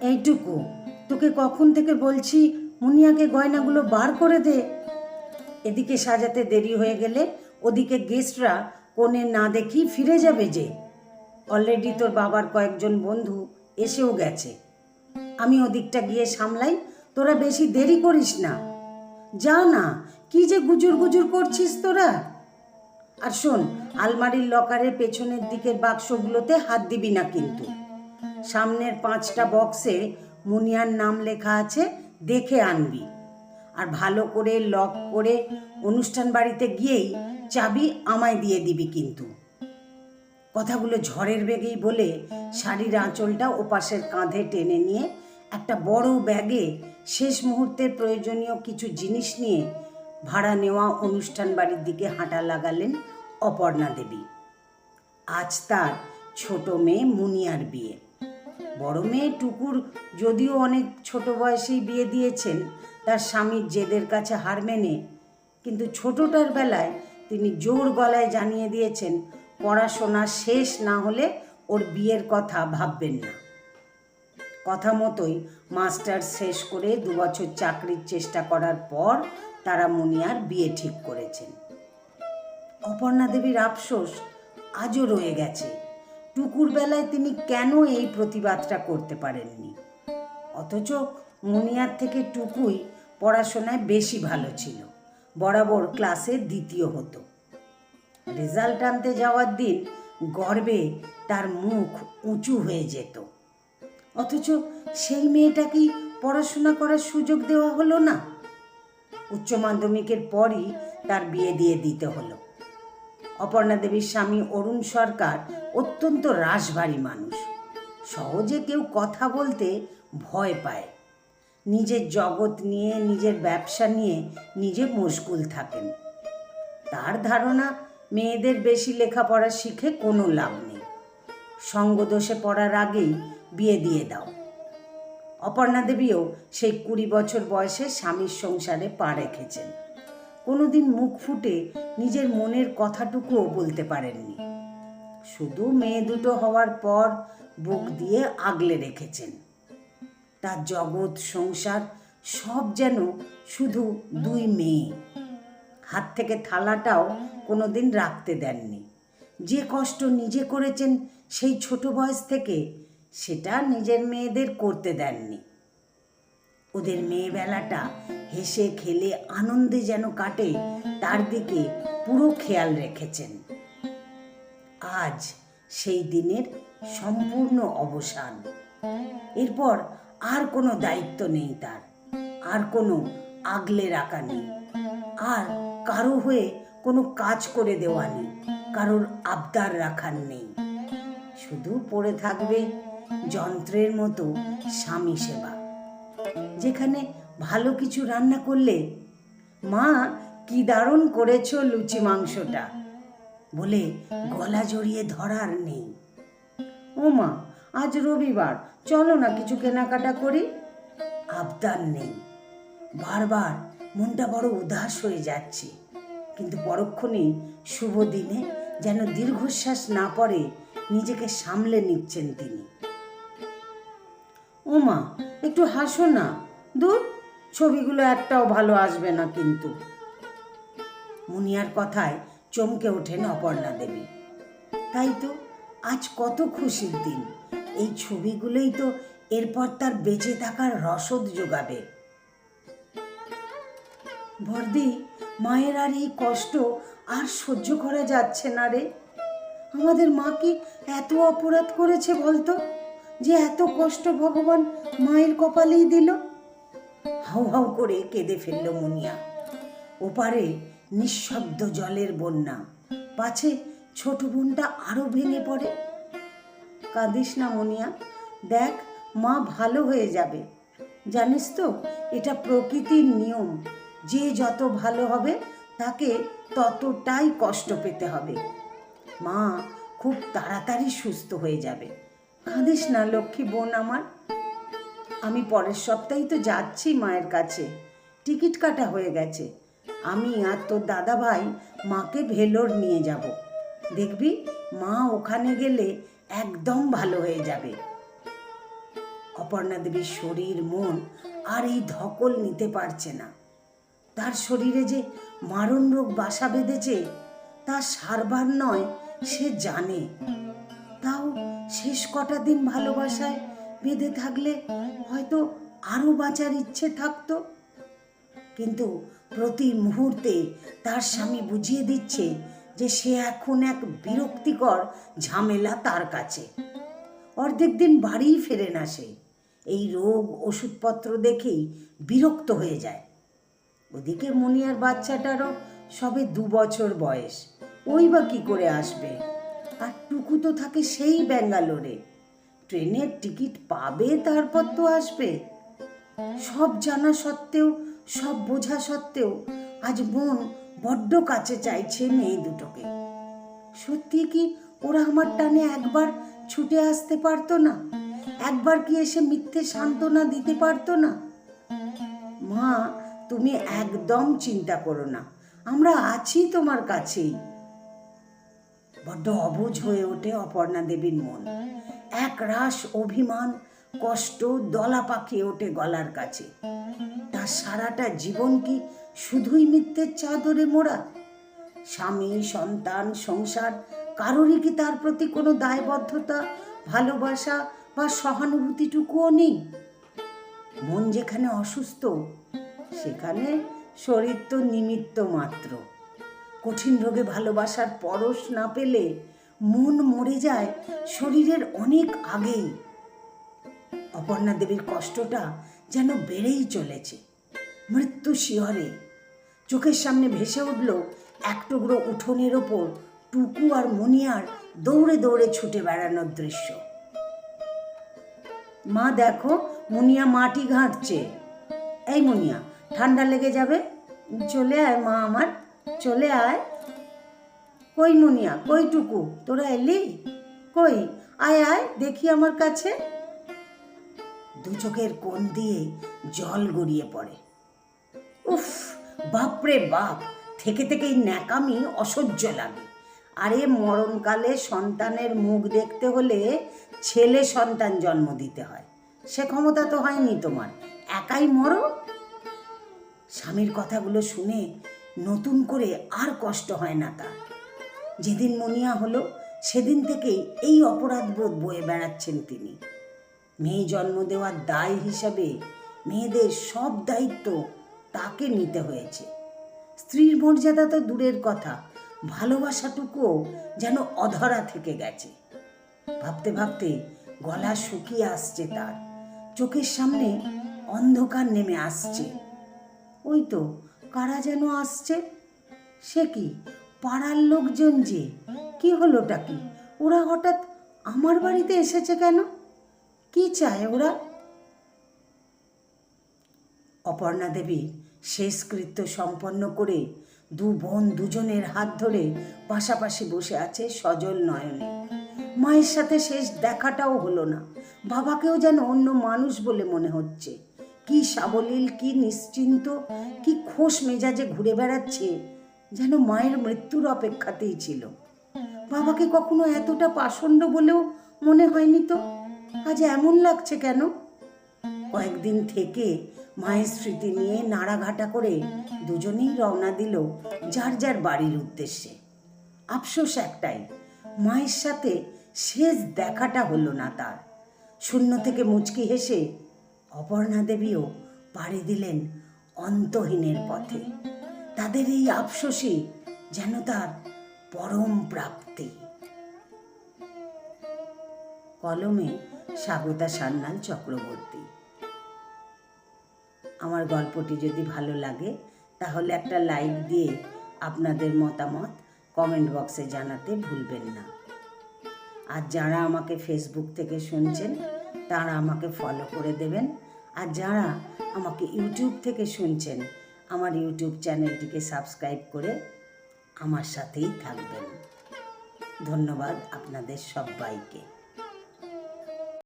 এইটুকু তোকে কখন থেকে বলছি মুনিয়াকে গয়নাগুলো বার করে দে। এদিকে সাজাতে দেরি হয়ে গেলে ওদিকে গেস্টরা কোণে না দেখি ফিরে যাবে যে। অলরেডি তোর বাবার কয়েকজন বন্ধু এসেও গেছে। আমি ওদিকটা গিয়ে সামলাই, তোরা বেশি দেরি করিস না। যা না, কি যে গুজুর গুজুর করছিস তোরা। আর শোন, আলমারির লকারের পেছনের দিকের বাক্সগুলোতে হাত দিবি না কিন্তু। সামনের 5টা বক্সে মুনিয়ার নাম লেখা আছে, দেখে আনবি। আর ভালো করে লক করে অনুষ্ঠান বাড়িতে গিয়েই চাবি আমায় দিয়ে দিবি কিন্তু। কথাগুলো ঝড়ের বেগেই বলে শাড়ির আঁচলটা ওপাশের কাঁধে টেনে নিয়ে একটা বড় ব্যাগে শেষ মুহূর্তের প্রয়োজনীয় কিছু জিনিস নিয়ে ভাড়া নেওয়া অনুষ্ঠান বাড়ির দিকে হাঁটা লাগালেন অপর্ণা দেবী। আজ তার ছোট মেয়ে মুনিয়ার বিয়ে। বড় মেয়ে টুকুর যদিও অনেক ছোট বয়সেই বিয়ে দিয়েছেন তার স্বামীর জেদের কাছে হার মেনে, কিন্তু ছোটটার বেলায় তিনি জোর গলায় জানিয়ে দিয়েছেন পড়াশোনা শেষ না হলে ওর বিয়ের কথা ভাববেন না। কথা মতোই মাস্টার্স শেষ করে 2 বছর চাকরির চেষ্টা করার পর তারা মুনিয়ার বিয়ে ঠিক করেছেন। অপর্ণা দেবীর আফসোস আজও রয়ে গেছে, টুকুর বেলায় তিনি কেন এই প্রতিবাদটা করতে পারেননি। অথচ মুনিয়ার থেকে টুকুই পড়াশোনায় বেশি ভালো ছিল, বরাবর ক্লাসে দ্বিতীয় হতো। রেজাল্ট আনতে যাওয়ার দিন গর্বে তার মুখ উঁচু হয়ে যেত। অথচ সেই মেয়েটাকেই পড়াশোনা করার সুযোগ দেওয়া হলো না। উচ্চ মাধ্যমিকের পরই তার বিয়ে দিয়ে দিতে হলো। অপর্ণা দেবীর স্বামী অরুণ সরকার অত্যন্ত রাশভারী মানুষ। সহজে কেউ কথা বলতে ভয় পায়। নিজের জগৎ নিয়ে, নিজের ব্যবসা নিয়ে নিজে মশগুল থাকেন। তার ধারণা মেয়েদের বেশি লেখাপড়া শিখে কোনো লাভ নেই, সঙ্গদোষে পড়ার আগেই বিয়ে দিয়ে দাও। অপর্ণা দেবীও সেই 20 বছর বয়সে স্বামীর সংসারে পা রেখেছেন। কোনোদিন মুখ ফুটে নিজের মনের কথাটুকুও বলতে পারেননি। শুধু মেয়ে দুটো হওয়ার পর বুক দিয়ে আগলে রেখেছেন। তার জগৎ সংসার সব যেন শুধু 2 মেয়ে। হাত থেকে থালাটাও কোনোদিন রাখতে দেননি। যে কষ্ট নিজে করেছেন সেই ছোট বয়স থেকে, সেটা নিজের মেয়েদের করতে দেননি। ওদের মেয়েবেলাটা হেসে খেলে আনন্দে যেন কাটে, তার দিকে পুরো খেয়াল রেখেছেন। আজ সেই দিনের সম্পূর্ণ অবসান। এরপর আর কোনো দায়িত্ব নেই তার, আর কোনো আগলে রাখা নেই, আর কারো হয়ে কোনো কাজ করে দেওয়া নেই, কারোর আবদার রাখার নেই। শুধু পড়ে থাকবে যন্ত্রের মতো স্বামী সেবা, যেখানে ভালো কিছু রান্না করলে মা কি দারুণ করেছ লুচি মাংসটা বলে গলা জড়িয়ে ধরার নেই। ও মা, আজ রবিবার, চলো না কিছু কেনাকাটা করি, আবদার নেই। বারবার মনটা বড় উদাস হয়ে যাচ্ছে, কিন্তু পরক্ষণে শুভ দিনে যেন দীর্ঘশ্বাস না পড়ে নিজেকে সামলে নিচ্ছেন তিনি। ও মা, একটু হাসো না, দূর, ছবিগুলো একটাও ভালো আসবে না কিন্তু। মুনিয়ার কথায় চমকে ওঠেন অপর্ণা দেবী। তাই তো, আজ কত খুশির দিন। এই ছবিগুলোই তো এরপর তার বেঁচে থাকার রসদ যোগাবে। বর্দি, মায়ের আর এই কষ্ট আর সহ্য করা যাচ্ছে না রে। আমাদের মা কি এত অপরাধ করেছে বলতো, যে এত কষ্ট ভগবান মায়ের কপালেই দিল? হাউ হাউ করে কেঁদে ফেলল মুনিয়া। ওপারে নিঃশব্দ জলের বন্যা, পাছে ছোট বোনটা আরো ভেঙে পড়ে। কাঁদিস না মুনিয়া, দেখ মা ভালো হয়ে যাবে। জানিস তো, এটা প্রকৃতির নিয়ম, যে যত ভালো হবে তাকে ততটাই কষ্ট পেতে হবে। মা খুব তাড়াতাড়ি সুস্থ হয়ে যাবে। কাঁদিস না লক্ষ্মী বোন আমার। আমি পরের সপ্তাহেই তো যাচ্ছি মায়ের কাছে, টিকিট কাটা হয়ে গেছে। আমি আর তোর দাদা ভাই মাকে ভেলোর নিয়ে যাব। দেখবি মা ওখানে গেলে একদম ভালো হয়ে যাবে। অপর্ণা দেবীর শরীর মন আর এই ধকল নিতে পারছে না। তার শরীরে যে মারণ রোগ বাসা বেঁধেছে তা সারবার নয় সে জানে। তাও শেষ কটা দিন ভালোবাসায় বেঁধে থাকলে হয়তো আরো বাঁচার ইচ্ছে থাকতো। কিন্তু প্রতি মুহূর্তে তার স্বামী বুঝিয়ে দিচ্ছে যে সে এখন এক বিরক্তিকর ঝামেলা তার কাছে। অর্ধেক দিন বাড়িই ফেরে না সে। এই রোগ ওষুধপত্র দেখেই বিরক্ত হয়ে যায়। ওদিকে মুনিয়ার বাচ্চাটারও সবে 2 বছর বয়স, ওই বা কি করে আসবে। আর টুকু তো থাকে সেই ব্যাঙ্গালোরে, ট্রেনের টিকিট পাবে তারপর তো আসবে। সব জানা সত্ত্বেও, সব বোঝা সত্ত্বেও আজ মন বড্ড কাছে চাইছে মেয়ে দুটোকে। সত্যি কি ওরা আমার টানে একবার ছুটে আসতে পারতো না? একবার কি এসে মিথ্যে সান্ত্বনা দিতে পারতো না? মা, তুমি একদম চিন্তা করো না, আমরা আছি তোমার কাছেই। বড্ড অবুঝ হয়ে ওঠে অপর্ণা দেবীর মন। এক রাশ অভিমান, কষ্ট দলা পাকিয়ে ওঠে গলার কাছে। তার সারাটা জীবন কি শুধুই মিথ্যের চাদরে মোড়া? স্বামী, সন্তান, সংসার, কারোরই কি তার প্রতি কোনো দায়বদ্ধতা, ভালোবাসা বা সহানুভূতিটুকুও নেই? মন যেখানে অসুস্থ সেখানে শরীর তো নিমিত্ত মাত্র। কঠিন রোগে ভালোবাসার পরশ না পেলে মন মরে যায় শরীরের অনেক আগেই। অপর্ণা দেবীর কষ্টটা যেন বেড়েই চলেছে। মৃত্যু শিহরে চোখের সামনে ভেসে উঠল এক টুকরো উঠোনের ওপর টুকু আর মুনিয়ার দৌড়ে দৌড়ে ছুটে বেড়ানোর দৃশ্য। মা দেখো, মুনিয়া মাটি ঘাঁটছে। এই মুনিয়া, ঠান্ডা লেগে যাবে, চলে আয় মা আমার, চলে আয়। কই মুনিয়া, কই টুকু, তোরা এলি কই? আয় আয় দেখি আমার কাছে। দু চোখের কোণ দিয়ে জল গড়িয়ে পড়ে। উফ, বাপরে বাপ, থেকে থেকেই ন্যাকামি অসহ্য লাগে। আরে মরণকালে সন্তানের মুখ দেখতে হলে ছেলে সন্তান জন্ম দিতে হয়, সে ক্ষমতা তো হয়নি তোমার, একাই মরো। স্বামীর কথাগুলো শুনে নতুন করে আর কষ্ট হয় না তার। যেদিন মুনিয়া হলো সেদিন থেকেই এই অপরাধবোধ বয়ে বেড়াচ্ছেন তিনি। মেয়ে জন্ম দেওয়ার দায় হিসাবে মেয়েদের সব দায়িত্ব তাকে নিতে হয়েছে। স্ত্রীর মর্যাদা তো দূরের কথা, ভালোবাসাটুকুও যেন অধরা থেকে গেছে। ভাবতে ভাবতে গলা শুকিয়ে আসছে তার, চোখের সামনে অন্ধকার নেমে আসছে। ওই তো কারা যেন আসছে। সে কি পাড়ার লোকজন? যে কি হলোটা কি? ওরা হঠাৎ আমার বাড়িতে এসেছে কেন? কি চায় ওরা? অপর্ণা দেবী শেষকৃত্য সম্পন্ন করে দু বোন দুজনের হাত ধরে পাশাপাশি বসে আছে সজল নয়নে। মায়ের সাথে শেষ দেখাটাও হলো না। বাবাকেও যেন অন্য মানুষ বলে মনে হচ্ছে। কি সাবলীল, কি নিশ্চিন্ত, কি খোশ মেজাজে ঘুরে বেড়াচ্ছে, যেন মায়ের মৃত্যুর অপেক্ষাতেই ছিল। বাবাকে কখনো এতটা পাষণ্ড বলেও মনে হয়নি তো, আজ এমন লাগছে কেন? কয়েকদিন থেকে মায়ের স্মৃতি নিয়ে নাড়াঘাটা করে দুজনেই রওনা দিল যার যার বাড়ির উদ্দেশ্যে। আফসোস একটাই, মায়ের সাথে শেষ দেখাটা হলো না তার। শূন্য থেকে মুচকি হেসে অপর্ণা দেবীও পাড়ি দিলেন অন্তহীনের পথে। তাদের এই আফসোসই যেন তার পরম প্রাপ্তি। কলমে স্বাগতা সান্যাল চক্রবর্তী। আমার গল্পটি যদি ভালো লাগে তাহলে একটা লাইক দিয়ে আপনাদের মতামত কমেন্ট বক্সে জানাতে ভুলবেন না। আর যারা আমাকে ফেসবুক থেকে শুনছেন তারা আমাকে ফলো করে দেবেন। আর যারা আমাকে ইউটিউব থেকে শুনছেন আমার ইউটিউব চ্যানেলটিকে সাবস্ক্রাইব করে আমার সাথেই থাকবেন। ধন্যবাদ আপনাদের সবাইকে।